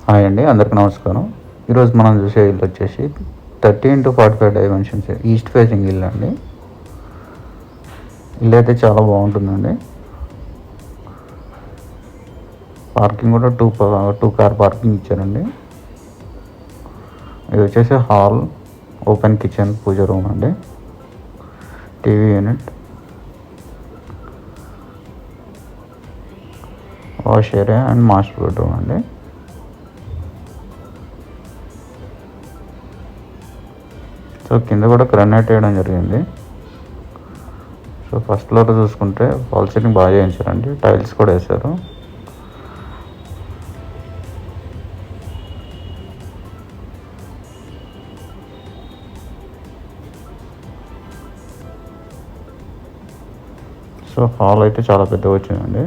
Hi అండి, అందరికి నమస్కారం. ఈరోజు మనం చూసే ఇల్లు వచ్చేసి 30x45 డైమెన్షన్స్ ఈస్ట్ ఫేసింగ్ ఇల్లు అండి. ఇల్లు అయితే చాలా బాగుంటుందండి. పార్కింగ్ కూడా టూ కార్ పార్కింగ్ ఇచ్చారండి. ఇది వచ్చేసి హాల్, ఓపెన్ కిచెన్, పూజ రూమ్ అండి, TV unit, wash area and master bedroom అండి. సో కింద కూడా గ్రానైట్ వేయడం జరిగింది. సో ఫస్ట్ ఫ్లోర్ చూసుకుంటే వాల్ సీలింగ్ బాగా చేయించారండి, టైల్స్ కూడా వేశారు. సో హాల్ అయితే చాలా పెద్దగా వచ్చిందండి.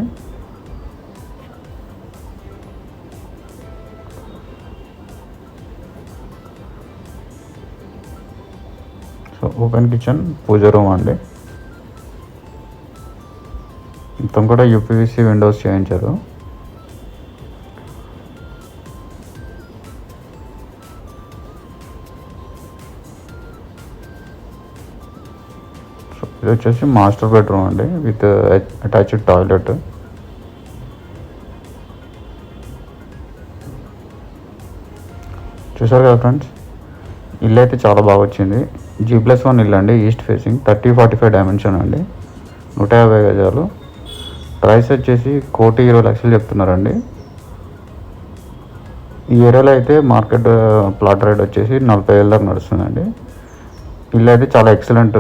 సో ఓపెన్ కిచెన్, పూజ రూమ్ అండి. మొత్తం కూడా యూపీవీసీ విండోస్ చేయించారు. సో ఇది వచ్చేసి మాస్టర్ బెడ్రూమ్ అండి విత్ అటాచ్డ్ టాయిలెట్. చూసారు కదా ఫ్రెండ్స్, ఇల్లు అయితే చాలా బాగా వచ్చింది. G+1 ఇల్లు అండి, ఈస్ట్ ఫేసింగ్, 30x45 డైమెన్షన్ అండి, 150 గజాలు. ప్రైస్ వచ్చేసి 1,20,00,000 చెప్తున్నారండి. ఈ ఏరియాలో అయితే మార్కెట్ ప్లాట్ రేట్ వచ్చేసి 40,000 దాకా నడుస్తుందండి. ఇల్లు అయితే చాలా ఎక్సలెంట్.